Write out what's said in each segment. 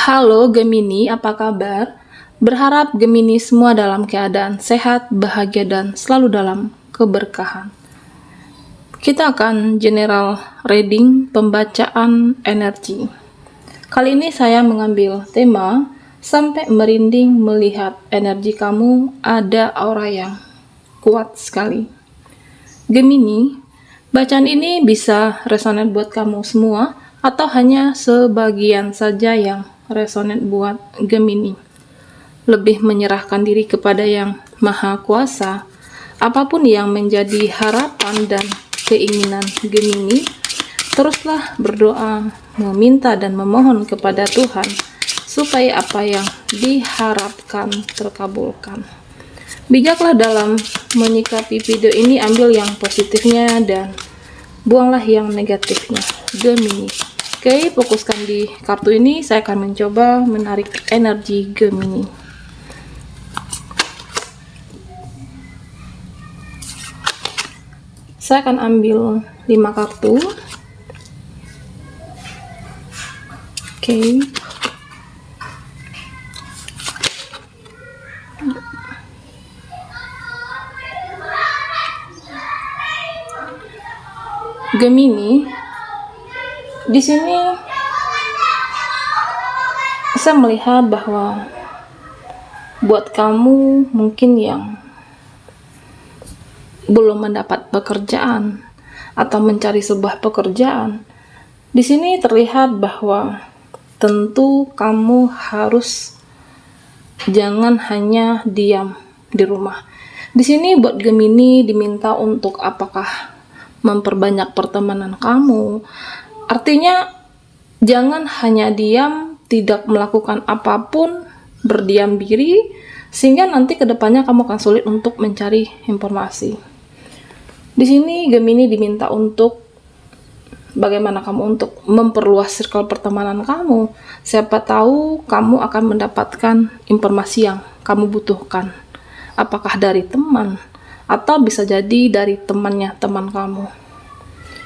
Halo Gemini, apa kabar? Berharap Gemini semua dalam keadaan sehat, bahagia, dan selalu dalam keberkahan. Kita akan general reading pembacaan energi. Kali ini saya mengambil tema sampai merinding melihat energi kamu ada aura yang kuat sekali. Gemini, bacaan ini bisa resonate buat kamu semua atau hanya sebagian saja yang resonate buat Gemini. Lebih menyerahkan diri kepada Yang Maha Kuasa. Apapun yang menjadi harapan dan keinginan Gemini, teruslah berdoa, meminta dan memohon kepada Tuhan supaya apa yang diharapkan terkabulkan. Bijaklah dalam menyikapi video ini, ambil yang positifnya dan buanglah yang negatifnya, Gemini. Oke, fokuskan di kartu ini. Saya akan mencoba menarik energi Gemini. Saya akan ambil 5 kartu. Oke. Gemini, di sini saya melihat bahwa buat kamu mungkin yang belum mendapat pekerjaan atau mencari sebuah pekerjaan, di sini terlihat bahwa tentu kamu harus jangan hanya diam di rumah. Di sini buat Gemini diminta untuk apakah memperbanyak pertemanan kamu. Artinya jangan hanya diam, tidak melakukan apapun, berdiam diri, sehingga nanti kedepannya kamu akan sulit untuk mencari informasi. Di sini Gemini diminta untuk bagaimana kamu untuk memperluas circle pertemanan kamu. Siapa tahu kamu akan mendapatkan informasi yang kamu butuhkan. Apakah dari teman atau bisa jadi dari temannya teman kamu.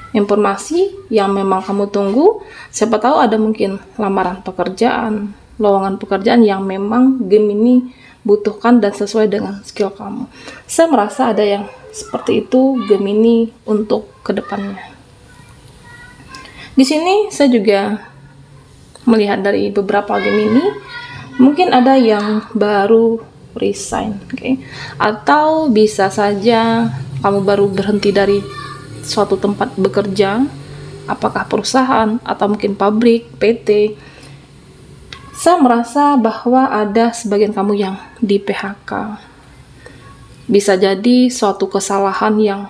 Informasi yang memang kamu tunggu, siapa tahu ada mungkin lamaran pekerjaan, lowongan pekerjaan yang memang Gemini butuhkan dan sesuai dengan skill kamu. Saya merasa ada yang seperti itu Gemini untuk kedepannya. Di sini saya juga melihat dari beberapa Gemini, mungkin ada yang baru resign, okay? Atau bisa saja kamu baru berhenti dari suatu tempat bekerja, apakah perusahaan atau mungkin pabrik, PT. Saya merasa bahwa ada sebagian kamu yang di PHK. Bisa jadi suatu kesalahan yang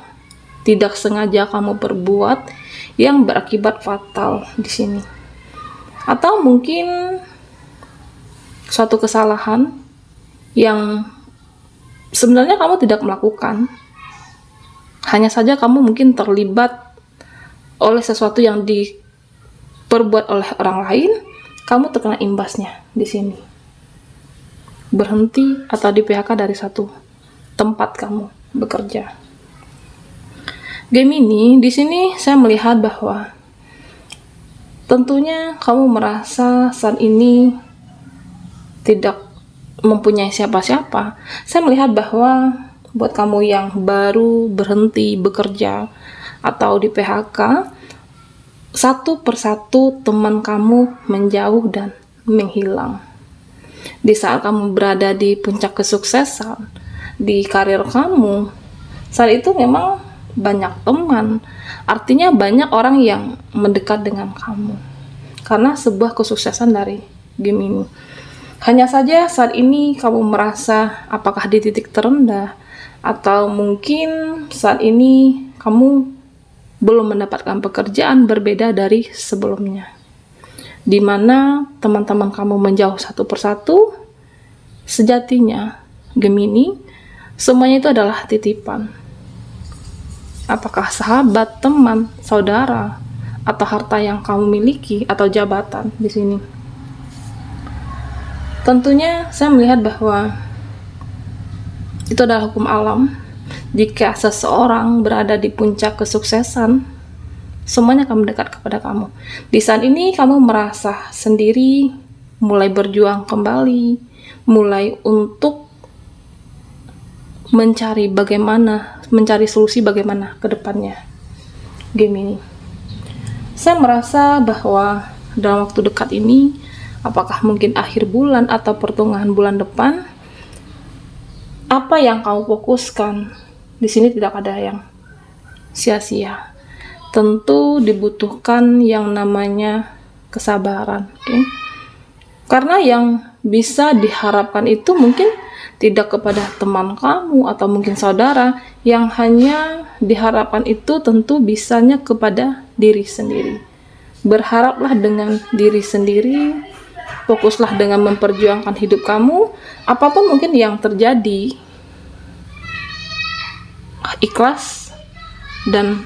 tidak sengaja kamu perbuat yang berakibat fatal di sini. Atau mungkin suatu kesalahan yang sebenarnya kamu tidak melakukan. Hanya saja kamu mungkin terlibat oleh sesuatu yang diperbuat oleh orang lain, kamu terkena imbasnya di sini. Berhenti atau di PHK dari satu tempat kamu bekerja. Gemini, di sini saya melihat bahwa tentunya kamu merasa saat ini tidak mempunyai siapa-siapa. Saya melihat bahwa buat kamu yang baru berhenti bekerja atau di PHK, satu persatu teman kamu menjauh dan menghilang. Di saat kamu berada di puncak kesuksesan di karir kamu, saat itu memang banyak teman, artinya banyak orang yang mendekat dengan kamu karena sebuah kesuksesan dari Gemini. Hanya saja saat ini kamu merasa apakah di titik terendah, atau mungkin saat ini kamu belum mendapatkan pekerjaan berbeda dari sebelumnya, di mana teman-teman kamu menjauh satu persatu. Sejatinya Gemini, semuanya itu adalah titipan. Apakah sahabat, teman, saudara, atau harta yang kamu miliki, atau jabatan di sini. Tentunya saya melihat bahwa itu adalah hukum alam. Jika seseorang berada di puncak kesuksesan, semuanya akan mendekat kepada kamu. Di saat ini kamu merasa sendiri, mulai berjuang kembali, mulai untuk mencari solusi bagaimana ke depannya. Gemini, saya merasa bahwa dalam waktu dekat ini, apakah mungkin akhir bulan atau pertengahan bulan depan, apa yang kamu fokuskan di sini tidak ada yang sia-sia. Tentu dibutuhkan yang namanya kesabaran, okay? Karena yang bisa diharapkan itu mungkin tidak kepada teman kamu atau mungkin saudara, yang hanya diharapkan itu tentu bisanya kepada diri sendiri. Berharaplah dengan diri sendiri, fokuslah dengan memperjuangkan hidup kamu, apapun mungkin yang terjadi, ikhlas dan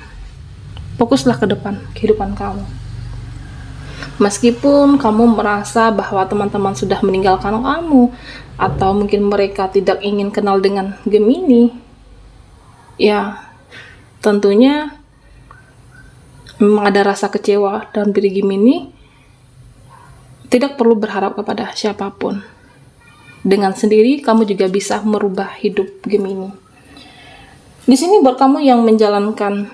fokuslah ke depan kehidupan kamu. Meskipun kamu merasa bahwa teman-teman sudah meninggalkan kamu, atau mungkin mereka tidak ingin kenal dengan Gemini, ya tentunya memang ada rasa kecewa dalam diri Gemini. Tidak perlu berharap kepada siapapun. Dengan sendiri kamu juga bisa merubah hidup Gemini. Di sini buat kamu yang menjalankan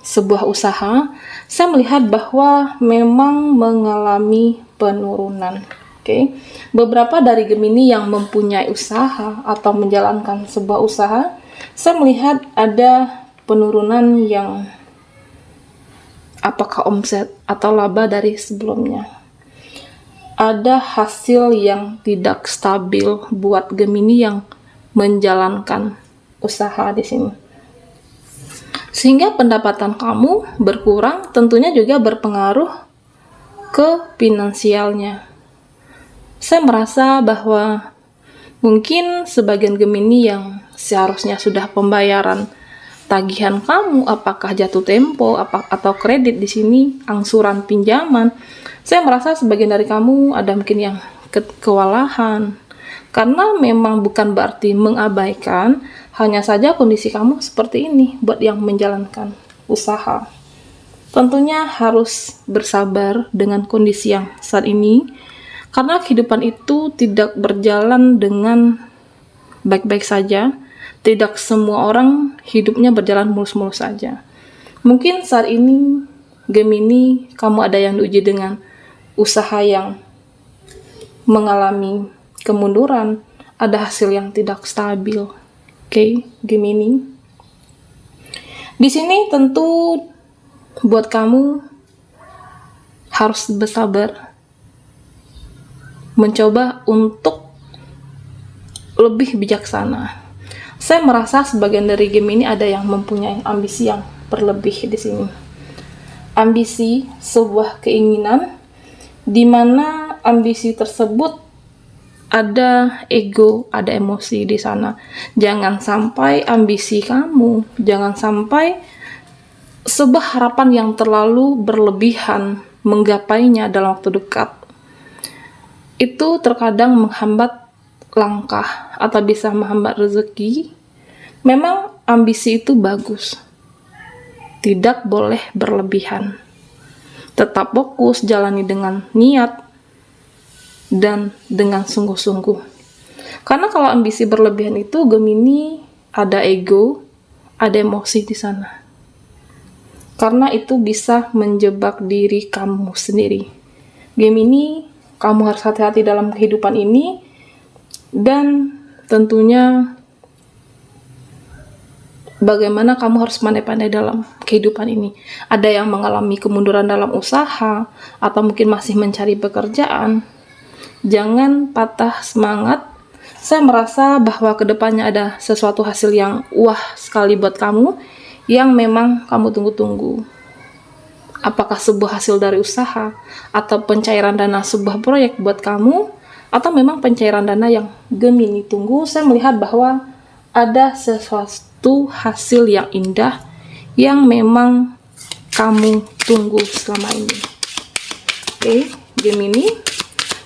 sebuah usaha, saya melihat bahwa memang mengalami penurunan. Okay? Beberapa dari Gemini yang mempunyai usaha atau menjalankan sebuah usaha, saya melihat ada penurunan yang apakah omset atau laba dari sebelumnya. Ada hasil yang tidak stabil buat Gemini yang menjalankan usaha di sini. Sehingga pendapatan kamu berkurang, tentunya juga berpengaruh ke finansialnya. Saya merasa bahwa mungkin sebagian Gemini yang seharusnya sudah pembayaran tagihan kamu, apakah jatuh tempo atau kredit di sini, angsuran pinjaman, saya merasa sebagian dari kamu ada mungkin yang kewalahan. Karena memang bukan berarti mengabaikan, hanya saja kondisi kamu seperti ini buat yang menjalankan usaha. Tentunya harus bersabar dengan kondisi yang saat ini, karena kehidupan itu tidak berjalan dengan baik-baik saja. Tidak semua orang hidupnya berjalan mulus-mulus saja. Mungkin saat ini Gemini, kamu ada yang diuji dengan usaha yang mengalami kemunduran, ada hasil yang tidak stabil. Oke, Gemini. Di sini tentu buat kamu harus bersabar, mencoba untuk lebih bijaksana. Saya merasa sebagian dari Gemini ada yang mempunyai ambisi yang berlebih di sini. Ambisi, sebuah keinginan, di mana ambisi tersebut ada ego, ada emosi di sana. Jangan sampai ambisi kamu, jangan sampai sebuah harapan yang terlalu berlebihan menggapainya dalam waktu dekat. Itu terkadang menghambat langkah atau bisa menghambat rezeki. Memang ambisi itu bagus, tidak boleh berlebihan. Tetap fokus, jalani dengan niat dan dengan sungguh-sungguh. Karena kalau ambisi berlebihan itu Gemini ada ego, ada emosi di sana. Karena itu bisa menjebak diri kamu sendiri. Gemini, kamu harus hati-hati dalam kehidupan ini, dan tentunya bagaimana kamu harus pandai-pandai dalam kehidupan ini. Ada yang mengalami kemunduran dalam usaha, atau mungkin masih mencari pekerjaan. Jangan patah semangat. Saya merasa bahwa kedepannya ada sesuatu hasil yang wah sekali buat kamu, yang memang kamu tunggu-tunggu. Apakah sebuah hasil dari usaha, atau pencairan dana sebuah proyek buat kamu, atau memang pencairan dana yang Gemini tunggu. Saya melihat bahwa ada sesuatu hasil yang indah yang memang kamu tunggu selama ini. Oke, Gemini,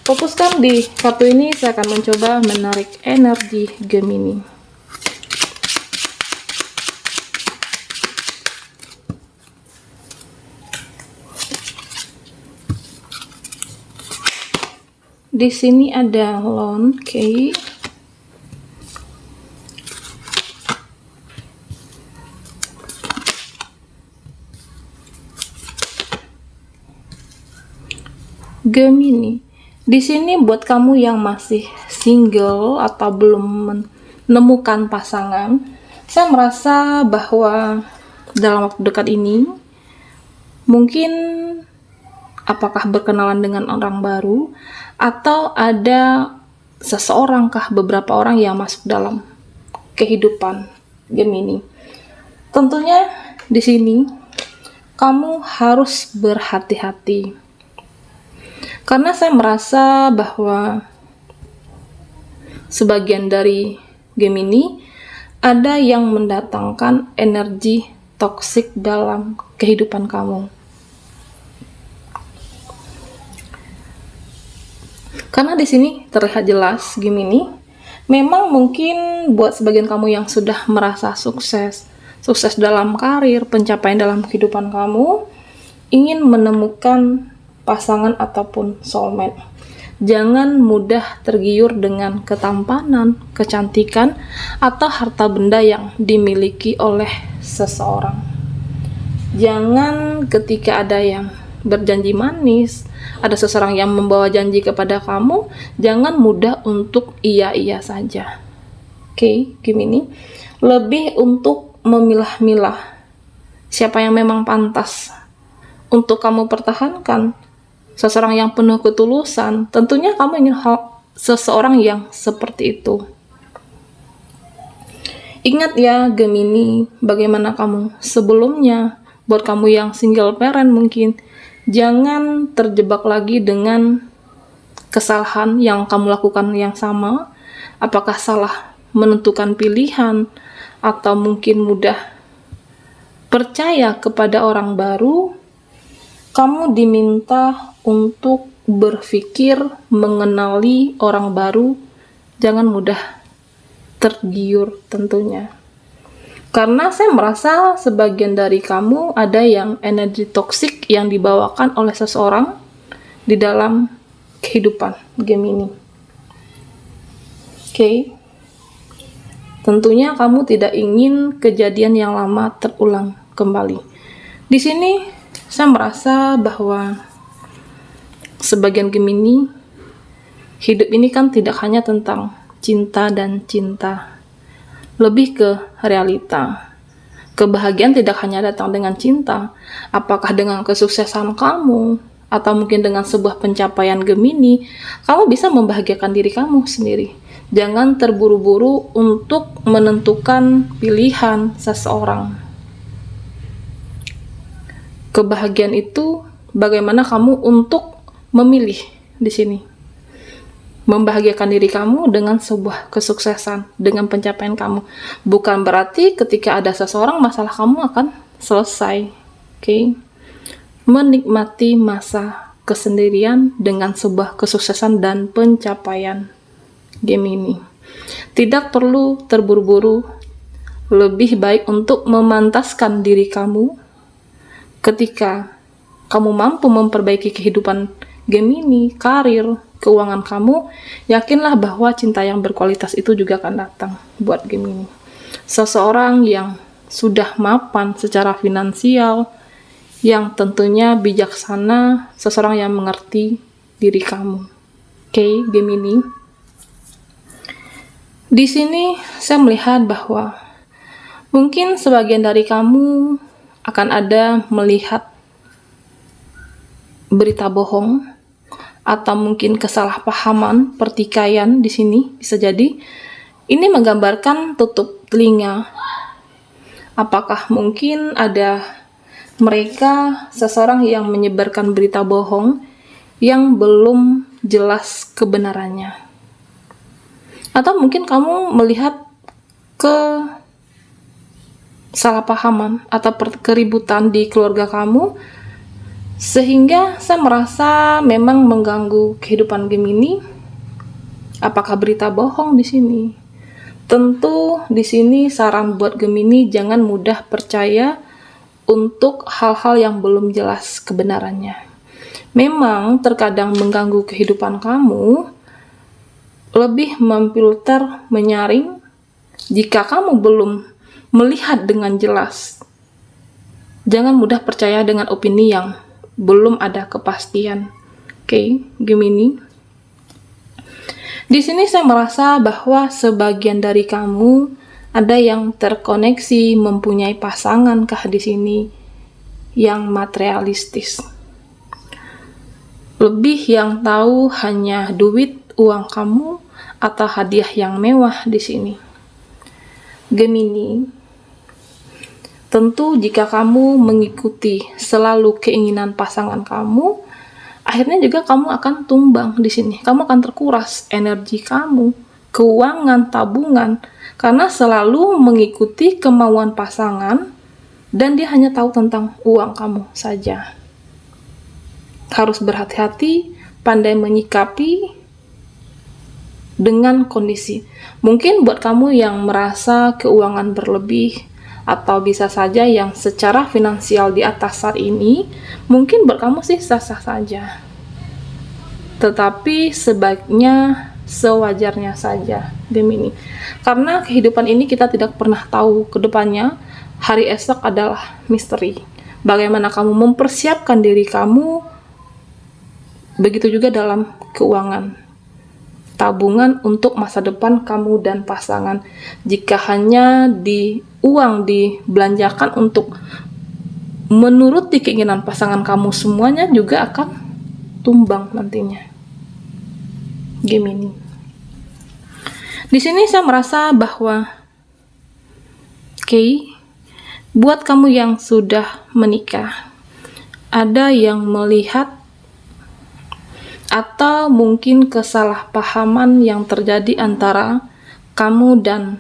fokuskan di kartu ini. Saya akan mencoba menarik energi Gemini. Di sini ada loan, oke. Gemini. Di sini buat kamu yang masih single atau belum menemukan pasangan, saya merasa bahwa dalam waktu dekat ini mungkin apakah berkenalan dengan orang baru atau ada seseorang kah, beberapa orang yang masuk dalam kehidupan Gemini. Tentunya di sini kamu harus berhati-hati. Karena saya merasa bahwa sebagian dari Gemini ada yang mendatangkan energi toksik dalam kehidupan kamu. Karena di sini terlihat jelas Gemini, memang mungkin buat sebagian kamu yang sudah merasa sukses dalam karir, pencapaian dalam kehidupan kamu, ingin menemukan pasangan ataupun soulmate. Jangan mudah tergiur dengan ketampanan, kecantikan, atau harta benda yang dimiliki oleh seseorang. Jangan ketika ada yang berjanji manis, ada seseorang yang membawa janji kepada kamu, jangan mudah untuk iya-iya saja. Oke, Gemini, lebih untuk memilah-milah siapa yang memang pantas untuk kamu pertahankan. Seseorang yang penuh ketulusan, tentunya kamu ingin seseorang yang seperti itu. Ingat ya Gemini, bagaimana kamu sebelumnya, buat kamu yang single parent mungkin, jangan terjebak lagi dengan kesalahan yang kamu lakukan yang sama. Apakah salah menentukan pilihan, atau mungkin mudah percaya kepada orang baru. Kamu diminta untuk berpikir mengenali orang baru, jangan mudah tergiur tentunya. Karena saya merasa sebagian dari kamu ada yang energi toksik yang dibawakan oleh seseorang di dalam kehidupan Gemini. Oke. Tentunya kamu tidak ingin kejadian yang lama terulang kembali. Di sini saya merasa bahwa sebagian Gemini, hidup ini kan tidak hanya tentang cinta dan cinta, lebih ke realita. Kebahagiaan tidak hanya datang dengan cinta, apakah dengan kesuksesan kamu, atau mungkin dengan sebuah pencapaian Gemini, kamu bisa membahagiakan diri kamu sendiri. Jangan terburu-buru untuk menentukan pilihan seseorang. Kebahagiaan itu bagaimana kamu untuk memilih di sini. Membahagiakan diri kamu dengan sebuah kesuksesan, dengan pencapaian kamu. Bukan berarti ketika ada seseorang masalah kamu akan selesai. Oke. Menikmati masa kesendirian dengan sebuah kesuksesan dan pencapaian Gemini. Tidak perlu terburu-buru. Lebih baik untuk memantaskan diri kamu. Ketika kamu mampu memperbaiki kehidupan Gemini, karir, keuangan kamu, yakinlah bahwa cinta yang berkualitas itu juga akan datang buat Gemini. Seseorang yang sudah mapan secara finansial, yang tentunya bijaksana, seseorang yang mengerti diri kamu. Oke, Gemini. Di sini saya melihat bahwa mungkin sebagian dari kamu akan ada melihat berita bohong atau mungkin kesalahpahaman pertikaian di sini bisa jadi. Ini menggambarkan tutup telinga. Apakah mungkin ada mereka seseorang yang menyebarkan berita bohong yang belum jelas kebenarannya. Atau mungkin kamu melihat kesalahpahaman atau keributan di keluarga kamu, sehingga saya merasa memang mengganggu kehidupan Gemini. Apakah berita bohong di sini? Tentu di sini saran buat Gemini, jangan mudah percaya untuk hal-hal yang belum jelas kebenarannya. memang terkadang mengganggu kehidupan kamu, lebih memfilter, menyaring. Jika kamu belum melihat dengan jelas, jangan mudah percaya dengan opini yang belum ada kepastian. Oke, Gemini. Di sini saya merasa bahwa sebagian dari kamu ada yang terkoneksi mempunyai pasangan di sini yang materialistis. Lebih yang tahu hanya duit, uang kamu, atau hadiah yang mewah di sini. Gemini, tentu jika kamu mengikuti selalu keinginan pasangan kamu, akhirnya juga kamu akan tumbang di sini. Kamu akan terkuras energi kamu, keuangan, tabungan, karena selalu mengikuti kemauan pasangan dan dia hanya tahu tentang uang kamu saja. Harus berhati-hati, pandai menyikapi dengan kondisi. Mungkin buat kamu yang merasa keuangan berlebih, atau bisa saja yang secara finansial di atas saat ini, mungkin buat kamu sih sah-sah saja. Tetapi sebaiknya sewajarnya saja, Gemini. Karena kehidupan ini kita tidak pernah tahu ke depannya, hari esok adalah misteri. Bagaimana kamu mempersiapkan diri kamu, begitu juga dalam keuangan. Tabungan untuk masa depan kamu dan pasangan. Jika hanya uang dibelanjakan untuk menuruti keinginan pasangan kamu, semuanya juga akan tumbang nantinya. Gemini. Di sini saya merasa bahwa buat kamu yang sudah menikah, ada yang melihat atau mungkin kesalahpahaman yang terjadi antara kamu dan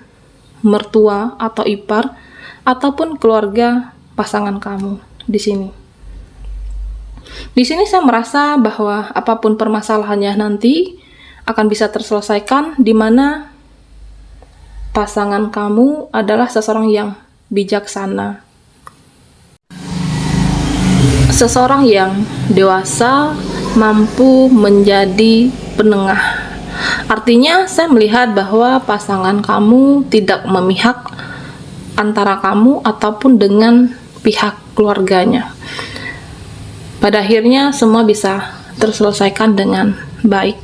mertua atau ipar ataupun keluarga pasangan kamu di sini. Di sini saya merasa bahwa apapun permasalahannya nanti akan bisa terselesaikan, di mana pasangan kamu adalah seseorang yang bijaksana, seseorang yang dewasa, mampu menjadi penengah. Artinya saya melihat bahwa pasangan kamu tidak memihak antara kamu ataupun dengan pihak keluarganya. Pada akhirnya semua bisa terselesaikan dengan baik.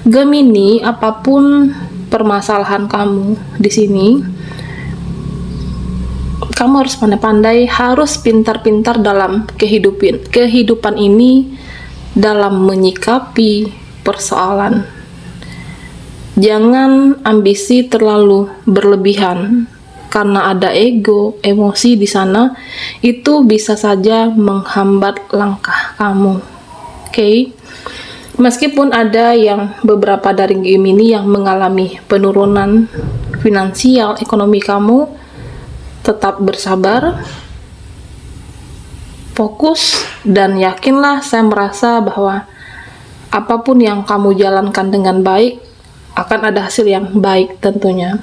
Gemini, apapun permasalahan kamu di sini, kamu harus pandai-pandai, harus pintar-pintar dalam kehidupan ini, dalam menyikapi persoalan. Jangan ambisi terlalu berlebihan, karena ada ego, emosi di sana, itu bisa saja menghambat langkah kamu. Oke? Meskipun ada yang beberapa dari Gemini yang mengalami penurunan finansial ekonomi kamu, tetap bersabar, fokus, dan yakinlah. Saya merasa bahwa apapun yang kamu jalankan dengan baik, akan ada hasil yang baik tentunya.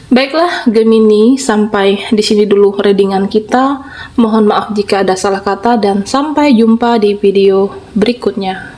Baiklah Gemini, sampai di sini dulu readingan kita. Mohon maaf jika ada salah kata dan sampai jumpa di video berikutnya.